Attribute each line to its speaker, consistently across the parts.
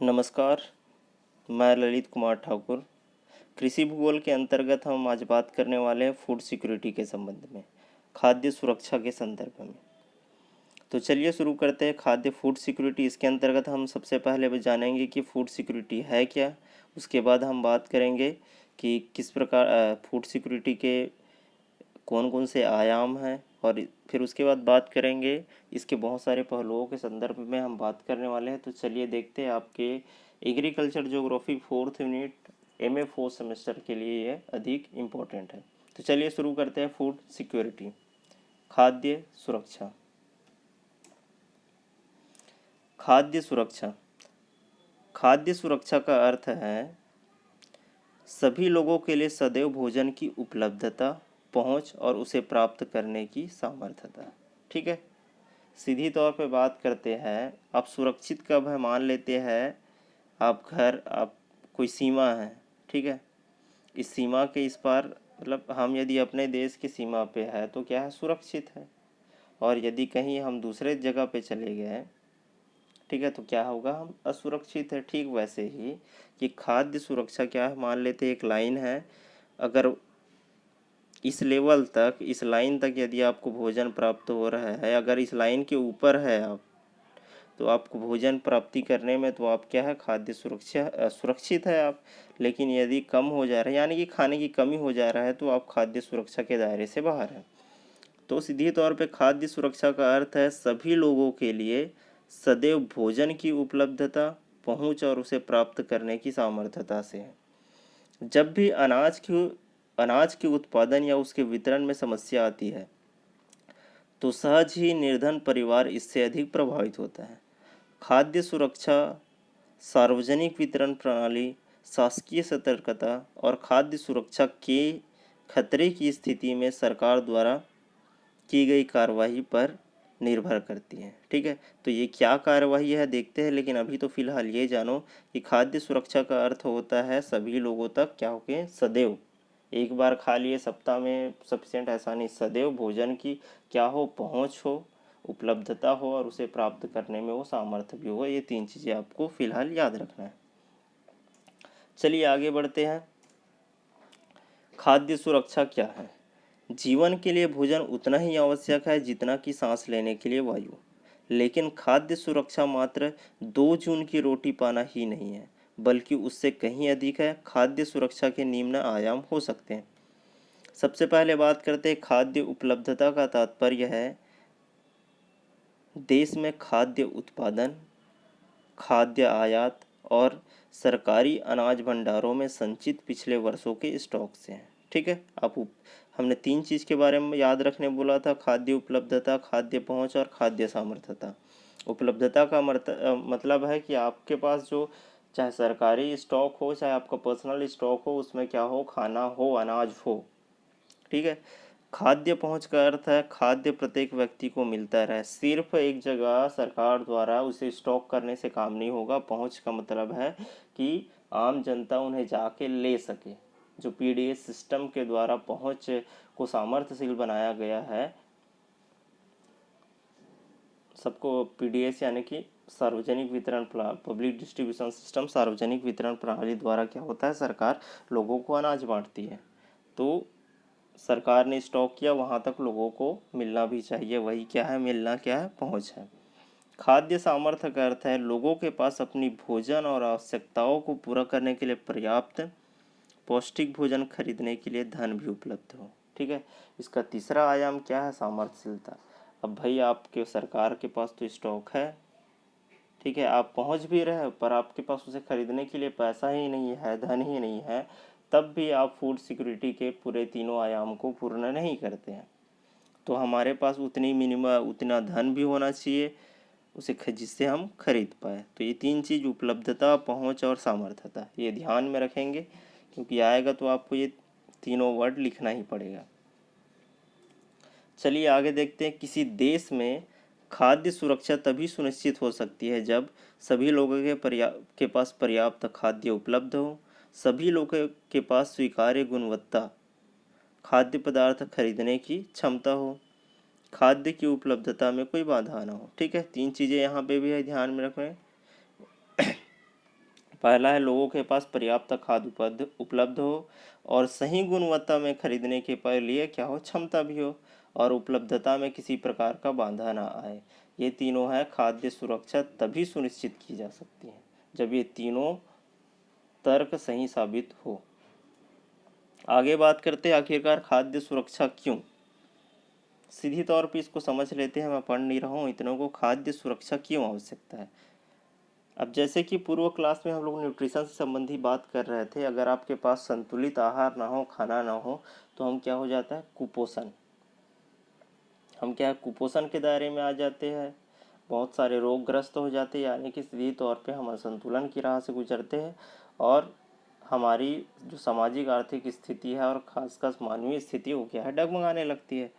Speaker 1: नमस्कार, मैं ललित कुमार ठाकुर। कृषि भूगोल के अंतर्गत हम आज बात करने वाले हैं फूड सिक्योरिटी के संबंध में, खाद्य सुरक्षा के संदर्भ में। तो चलिए शुरू करते हैं खाद्य फूड सिक्योरिटी। इसके अंतर्गत हम सबसे पहले भी जानेंगे कि फूड सिक्योरिटी है क्या। उसके बाद हम बात करेंगे कि किस प्रकार फूड सिक्योरिटी के कौन कौन से आयाम हैं, और फिर उसके बाद बात करेंगे इसके बहुत सारे पहलुओं के संदर्भ में हम बात करने वाले हैं। तो चलिए देखते हैं, आपके agriculture geography 4th unit MA 4 semester के लिए ये अधिक इम्पोर्टेंट है। तो चलिए शुरू करते हैं फूड सिक्योरिटी, खाद्य सुरक्षा। खाद्य सुरक्षा, खाद्य सुरक्षा का अर्थ है सभी लोगों के लिए सदैव भोजन की उपलब्धता, पहुंच और उसे प्राप्त करने की सामर्थ्यता। ठीक है, सीधी तौर पे बात करते हैं, आप सुरक्षित कब है, मान लेते हैं आप घर, आप कोई सीमा है, ठीक है, इस सीमा के इस पार, मतलब हम यदि अपने देश की सीमा पे है तो क्या है, सुरक्षित है। और यदि कहीं हम दूसरे जगह पे चले गए, ठीक है, तो क्या होगा, हम असुरक्षित है। ठीक वैसे ही कि खाद्य सुरक्षा क्या है, मान लेते एक लाइन है, अगर इस लेवल तक, इस लाइन तक यदि आपको भोजन प्राप्त हो रहा है, अगर इस लाइन के ऊपर है आप, तो आपको भोजन प्राप्ति करने में तो आप क्या है, खाद्य सुरक्षा सुरक्षित है आप। लेकिन यदि कम हो जा रहा है, यानी कि खाने की कमी हो जा रहा है, तो आप खाद्य सुरक्षा के दायरे से बाहर हैं। तो सीधी तौर पे खाद्य सुरक्षा का अर्थ है सभी लोगों के लिए सदैव भोजन की उपलब्धता, पहुंच और उसे प्राप्त करने की सामर्थ्यता से है। जब भी अनाज के उत्पादन या उसके वितरण में समस्या आती है, तो सहज ही निर्धन परिवार इससे अधिक प्रभावित होता है। खाद्य सुरक्षा, सार्वजनिक वितरण प्रणाली, शासकीय सतर्कता और खाद्य सुरक्षा के खतरे की स्थिति में सरकार द्वारा की गई कार्रवाई पर निर्भर करती है। ठीक है, तो ये क्या कार्रवाई है देखते हैं, लेकिन अभी तो फिलहाल ये जानो कि खाद्य सुरक्षा का अर्थ होता है सभी लोगों तक क्या हो के सदैव, एक बार खा लिए सप्ताह में सफिशिएंट, ऐसा नहीं, सदैव भोजन की क्या हो, पहुंच हो, उपलब्धता हो और उसे प्राप्त करने में वो सामर्थ्य भी हो। ये 3 चीज़ें आपको फिलहाल याद रखना है। चलिए आगे बढ़ते हैं। खाद्य सुरक्षा क्या है। जीवन के लिए भोजन उतना ही आवश्यक है जितना कि सांस लेने के लिए वायु। लेकिन खाद्य सुरक्षा मात्र 2 जून की रोटी पाना ही नहीं है, बल्कि उससे कहीं अधिक है। खाद्य सुरक्षा के निम्न आयाम हो सकते हैं। सबसे पहले बात करते हैं खाद्य उपलब्धता का तात्पर्य है देश में खाद्य उत्पादन, खाद्य आयात और सरकारी अनाज भंडारों में संचित पिछले वर्षों के स्टॉक से हैं। ठीक है, हमने 3 चीज़ के बारे में याद रखने बोला था, खाद्य उपलब्धता, खाद्य पहुंच और खाद्य सामर्थ्यता। उपलब्धता का मतलब है कि आपके पास जो, चाहे सरकारी स्टॉक हो चाहे आपका पर्सनल स्टॉक हो, उसमें क्या हो, खाना हो, अनाज हो। ठीक है, खाद्य पहुंच का अर्थ है खाद्य प्रत्येक व्यक्ति को मिलता रहे, सिर्फ एक जगह सरकार द्वारा उसे स्टॉक करने से काम नहीं होगा। पहुंच का मतलब है कि आम जनता उन्हें जाके ले सके। जो PDS सिस्टम के द्वारा पहुंच को सामर्थ्यशील बनाया गया है, सबको PDS यानी कि सार्वजनिक वितरण पब्लिक डिस्ट्रीब्यूशन सिस्टम, सार्वजनिक वितरण प्रणाली द्वारा क्या होता है, सरकार लोगों को अनाज बांटती है। तो सरकार ने स्टॉक किया, वहाँ तक लोगों को मिलना भी चाहिए, वही क्या है, मिलना क्या है, पहुँच है। खाद्य सामर्थ्य का अर्थ है लोगों के पास अपनी भोजन और आवश्यकताओं को पूरा करने के लिए पर्याप्त पौष्टिक भोजन खरीदने के लिए धन भी उपलब्ध हो। ठीक है, इसका तीसरा आयाम क्या है, सामर्थ्यशीलता। अब भाई आपके सरकार के पास तो स्टॉक है, ठीक है, आप पहुंच भी रहे, पर आपके पास उसे खरीदने के लिए पैसा ही नहीं है, धन ही नहीं है, तब भी आप फूड सिक्योरिटी के पूरे तीनों आयाम को पूर्ण नहीं करते हैं। तो हमारे पास उतना धन भी होना चाहिए जिससे हम खरीद पाए। तो ये 3 चीज़, उपलब्धता, पहुंच और सामर्थ्यता, ये ध्यान में रखेंगे, क्योंकि आएगा तो आपको ये तीनों वर्ड लिखना ही पड़ेगा। चलिए आगे देखते हैं। किसी देश में खाद्य सुरक्षा तभी सुनिश्चित हो सकती है जब सभी लोगों के पास पर्याप्त खाद्य उपलब्ध हो, सभी लोगों के पास स्वीकार्य गुणवत्ता खाद्य पदार्थ खरीदने की क्षमता हो, खाद्य की उपलब्धता में कोई बाधा ना हो। ठीक है, 3 चीज़ें यहाँ पे भी है, ध्यान में रखें। पहला है लोगों के पास पर्याप्त खाद्य उपलब्ध हो और सही गुणवत्ता में खरीदने के लिए क्या हो, क्षमता भी हो और उपलब्धता में किसी प्रकार का बाधा ना आए। ये तीनों है खाद्य सुरक्षा तभी सुनिश्चित की जा सकती है जब ये तीनों तर्क सही साबित हो। आगे बात करते हैं आखिरकार खाद्य सुरक्षा क्यों। सीधी तौर पे इसको समझ लेते हैं, मैं पढ़ नहीं रहा हूँ इतनों को। खाद्य सुरक्षा क्यों आवश्यकता है। अब जैसे कि पूर्व क्लास में हम लोग न्यूट्रिशन से संबंधी बात कर रहे थे, अगर आपके पास संतुलित आहार ना हो, खाना ना हो, तो हम क्या हो जाता है, कुपोषण। हम क्या है, कुपोषण के दायरे में आ जाते हैं, बहुत सारे रोगग्रस्त हो जाते हैं, यानी कि सीधी तौर पे हम असंतुलन की राह से गुजरते हैं और हमारी जो सामाजिक आर्थिक स्थिति है और खासकर मानवीय स्थिति वो क्या है, डगमगाने लगती है।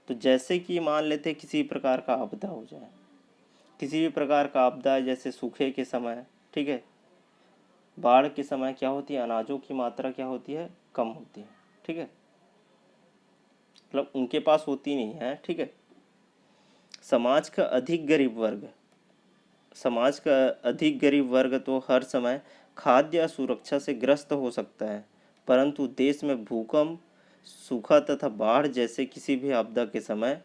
Speaker 1: तो जैसे कि मान लेते हैं किसी प्रकार का आपदा हो जाए, किसी भी प्रकार का आपदा जैसे सूखे के समय, ठीक है, बाढ़ के समय क्या होती है, अनाजों की मात्रा क्या होती है, कम होती है, ठीक है, मतलब उनके पास होती नहीं है, ठीक है। समाज का अधिक गरीब वर्ग, समाज का अधिक गरीब वर्ग तो हर समय खाद्य असुरक्षा से ग्रस्त हो सकता है, परंतु देश में भूकंप, सूखा तथा बाढ़ जैसे किसी भी आपदा के समय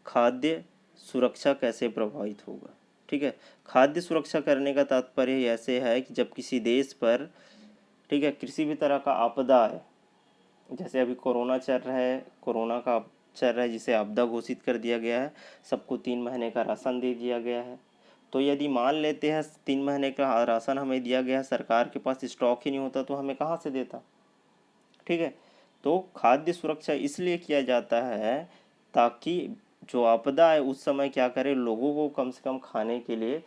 Speaker 1: खाद्य सुरक्षा कैसे प्रभावित होगा, ठीक है। खाद्य सुरक्षा करने का तात्पर्य ऐसे है कि जब किसी देश पर, ठीक है, किसी भी तरह का आपदा है, जैसे अभी कोरोना चल रहा है, कोरोना का चल रहा है जिसे आपदा घोषित कर दिया गया है, सबको 3 महीने का राशन दे दिया गया है। तो यदि मान लेते हैं 3 महीने का राशन हमें दिया गया है, सरकार के पास स्टॉक ही नहीं होता तो हमें कहाँ से देता, ठीक है। तो खाद्य सुरक्षा इसलिए किया जाता है ताकि जो आपदा है उस समय क्या करे, लोगों को कम से कम खाने के लिए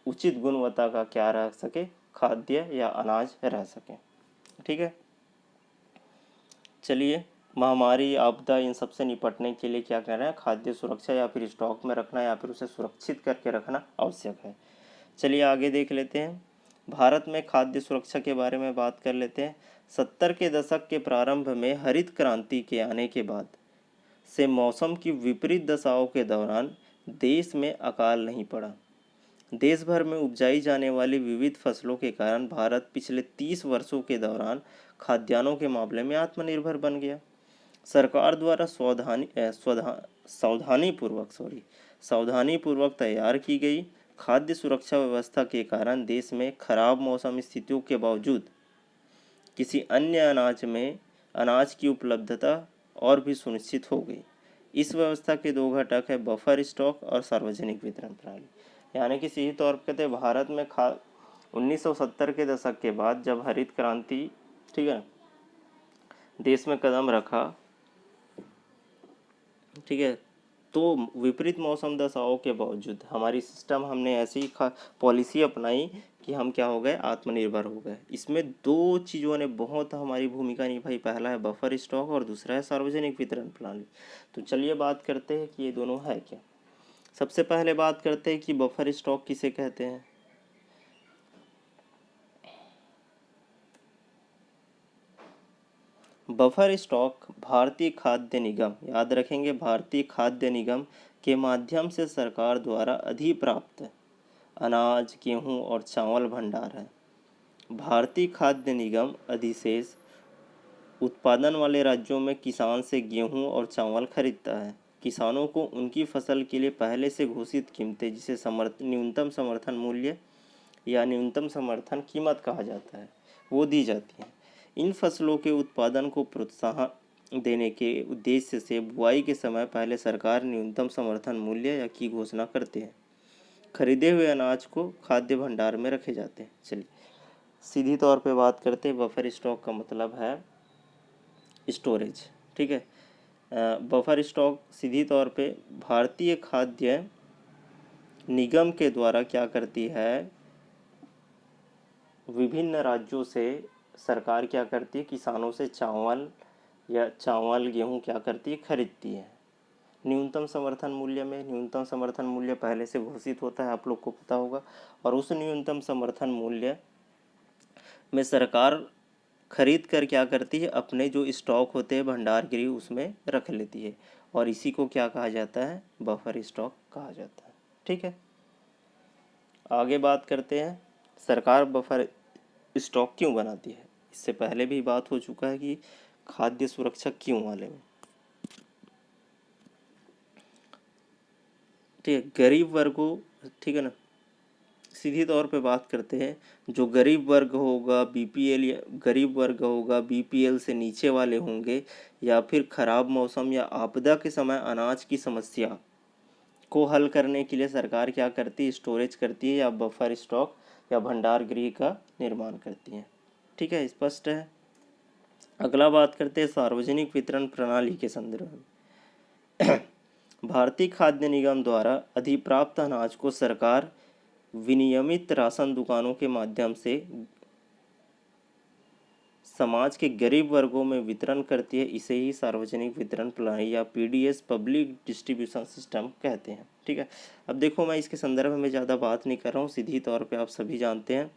Speaker 1: उचित गुणवत्ता का क्या रह सके, खाद्य या अनाज रह सके, ठीक है। चलिए, महामारी, आपदा, इन सब से निपटने के लिए क्या करना है, खाद्य सुरक्षा या फिर स्टॉक में रखना या फिर उसे सुरक्षित करके रखना आवश्यक है। चलिए आगे देख लेते हैं। भारत में खाद्य सुरक्षा के बारे में बात कर लेते हैं। 70 के दशक के प्रारंभ में हरित क्रांति के आने के बाद से मौसम की विपरीत दशाओं के दौरान देश में अकाल नहीं पड़ा। देश भर में उपजाई जाने वाली विविध फसलों के कारण भारत पिछले 30 वर्षों के दौरान खाद्यान्नों के मामले में आत्मनिर्भर बन गया। सरकार द्वारा सावधानी पूर्वक तैयार की गई खाद्य सुरक्षा व्यवस्था के कारण देश में खराब मौसम स्थितियों के बावजूद किसी अन्य अनाज की उपलब्धता और भी सुनिश्चित हो गई। इस व्यवस्था के दो घटक है, बफर स्टॉक और सार्वजनिक वितरण प्रणाली। यानी कि सीधे तौर पर कहते हैं भारत में 1970 के दशक के बाद जब हरित क्रांति, ठीक है, देश में कदम रखा, ठीक है, तो विपरीत मौसम दशाओं के बावजूद हमारी सिस्टम, हमने ऐसी पॉलिसी अपनाई कि हम क्या हो गए, आत्मनिर्भर हो गए। इसमें दो चीज़ों ने बहुत हमारी भूमिका निभाई, पहला है बफर स्टॉक और दूसरा है सार्वजनिक वितरण प्रणाली। तो चलिए बात करते हैं कि ये दोनों है क्या। सबसे पहले बात करते हैं कि बफर स्टॉक किसे कहते हैं। बफर स्टॉक भारतीय खाद्य निगम, याद रखेंगे, भारतीय खाद्य निगम के माध्यम से सरकार द्वारा अधिप्राप्त अनाज, गेहूं और चावल भंडार है। भारतीय खाद्य निगम अधिशेष उत्पादन वाले राज्यों में किसान से गेहूं और चावल खरीदता है। किसानों को उनकी फसल के लिए पहले से घोषित कीमतें, जिसे न्यूनतम समर्थन मूल्य या न्यूनतम समर्थन कीमत कहा जाता है, वो दी जाती है। इन फसलों के उत्पादन को प्रोत्साहन देने के उद्देश्य से बुआई के समय पहले सरकार न्यूनतम समर्थन मूल्य या की घोषणा करते हैं। खरीदे हुए अनाज को खाद्य भंडार में रखे जाते हैं। चलिए सीधी तौर पे बात करते हैं, बफर स्टॉक का मतलब है स्टोरेज, ठीक है। बफर स्टॉक सीधी तौर पे भारतीय खाद्य निगम के द्वारा क्या करती है, विभिन्न राज्यों से सरकार क्या करती है, किसानों से चावल गेहूं क्या करती है, खरीदती है। न्यूनतम समर्थन मूल्य में, न्यूनतम समर्थन मूल्य पहले से घोषित होता है, आप लोग को पता होगा, और उस न्यूनतम समर्थन मूल्य में सरकार खरीद कर क्या करती है, अपने जो स्टॉक होते हैं भंडार गृह उसमें रख लेती है, और इसी को क्या कहा जाता है, बफर स्टॉक कहा जाता है, ठीक है। आगे बात करते हैं, सरकार बफर स्टॉक क्यों बनाती है। इससे पहले भी बात हो चुका है कि खाद्य सुरक्षा क्यों वाले में। ठीक है, गरीब वर्गों, ठीक है ना, सीधी तौर पे बात करते हैं। जो गरीब वर्ग होगा, बीपीएल या गरीब वर्ग होगा, बीपीएल से नीचे वाले होंगे, या फिर खराब मौसम या आपदा के समय अनाज की समस्या को हल करने के लिए सरकार क्या करती है, स्टोरेज करती है या बफर स्टॉक या भंडार गृह का निर्माण करती है। ठीक है, स्पष्ट है। अगला बात करते हैं सार्वजनिक वितरण प्रणाली के संदर्भ में। भारतीय खाद्य निगम द्वारा अधिप्राप्त अनाज को सरकार विनियमित राशन दुकानों के माध्यम से समाज के गरीब वर्गों में वितरण करती है। इसे ही सार्वजनिक वितरण प्रणाली या पीडीएस, पब्लिक डिस्ट्रीब्यूशन सिस्टम कहते हैं। ठीक है, अब देखो मैं इसके संदर्भ में ज़्यादा बात नहीं कर रहा हूँ, सीधी तौर पे आप सभी जानते हैं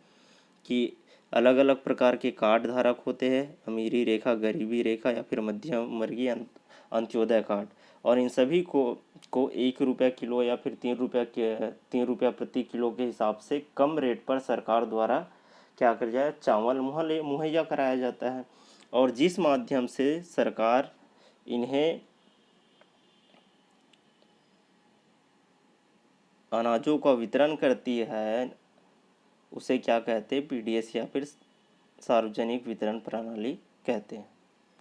Speaker 1: कि अलग अलग प्रकार के कार्ड धारक होते हैं, अमीरी रेखा, गरीबी रेखा या फिर मध्यम वर्गीय, अंत्योदय कार्ड, और इन सभी को 1 रुपया किलो या फिर 3 रुपया प्रति किलो के हिसाब से कम रेट पर सरकार द्वारा क्या कर जाए, चावल मुहैया कराया जाता है। और जिस माध्यम से सरकार इन्हें अनाजों का वितरण करती है उसे क्या कहते हैं, पीडीएस या फिर सार्वजनिक वितरण प्रणाली कहते हैं।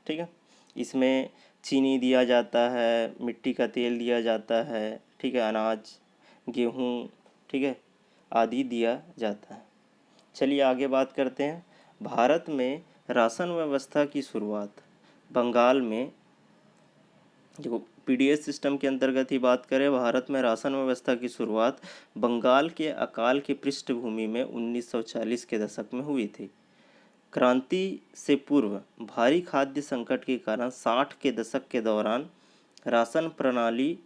Speaker 1: ठीक है, इसमें चीनी दिया जाता है, मिट्टी का तेल दिया जाता है, ठीक है, अनाज, गेहूँ, ठीक है, आदि दिया जाता है। चलिए आगे बात करते हैं। भारत में राशन व्यवस्था की शुरुआत बंगाल में, देखो पीडीएस सिस्टम के अंतर्गत ही बात करें, भारत में राशन व्यवस्था की शुरुआत बंगाल के अकाल की पृष्ठभूमि में 1940 के दशक में हुई थी। क्रांति से पूर्व भारी खाद्य संकट के कारण 60 के दशक के दौरान राशन प्रणाली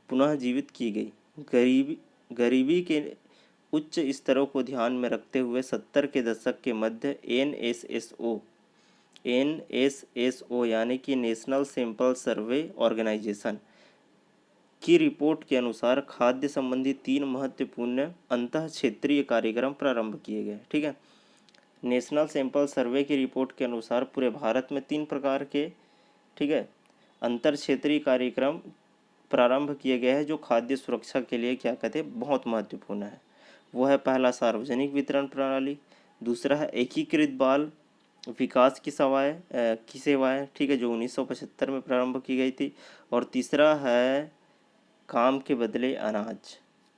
Speaker 1: पुनः जीवित की गई। गरीबी के उच्च स्तरों को ध्यान में रखते हुए 70 के दशक के मध्य एनएसएसओ यानी कि नेशनल सैंपल सर्वे ऑर्गेनाइजेशन की रिपोर्ट के अनुसार खाद्य संबंधी 3 महत्वपूर्ण अंतः क्षेत्रीय कार्यक्रम प्रारंभ किए गए। ठीक है, नेशनल सैंपल सर्वे की रिपोर्ट के अनुसार पूरे भारत में 3 प्रकार के, ठीक है, अंतर क्षेत्रीय कार्यक्रम प्रारंभ किए गए हैं जो खाद्य सुरक्षा के लिए क्या कहते हैं, बहुत महत्वपूर्ण है। वो है पहला सार्वजनिक वितरण प्रणाली, दूसरा है एकीकृत बाल विकास की सेवाएं, ठीक है, जो 1975 में प्रारंभ की गई थी, और तीसरा है काम के बदले अनाज,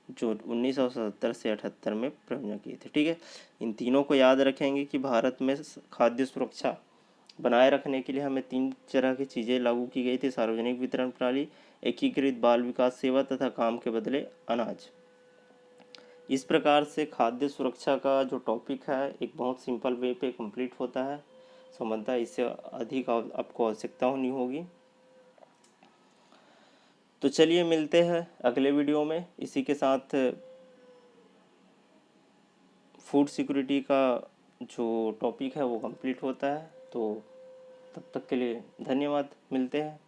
Speaker 1: जो 1977 से 78 में प्रारंभ किए थे। ठीक है, इन तीनों को याद रखेंगे कि भारत में खाद्य सुरक्षा बनाए रखने के लिए हमें 3 तरह की चीज़ें लागू की गई थी, सार्वजनिक वितरण प्रणाली, एकीकृत बाल विकास सेवा तथा काम के बदले अनाज। इस प्रकार से खाद्य सुरक्षा का जो टॉपिक है एक बहुत सिंपल वे पे कंप्लीट होता है। समझता है, इससे अधिक आपको आवश्यकता नहीं होगी। तो चलिए मिलते हैं अगले वीडियो में। इसी के साथ फूड सिक्योरिटी का जो टॉपिक है वो कंप्लीट होता है। तो तब तक के लिए धन्यवाद, मिलते हैं।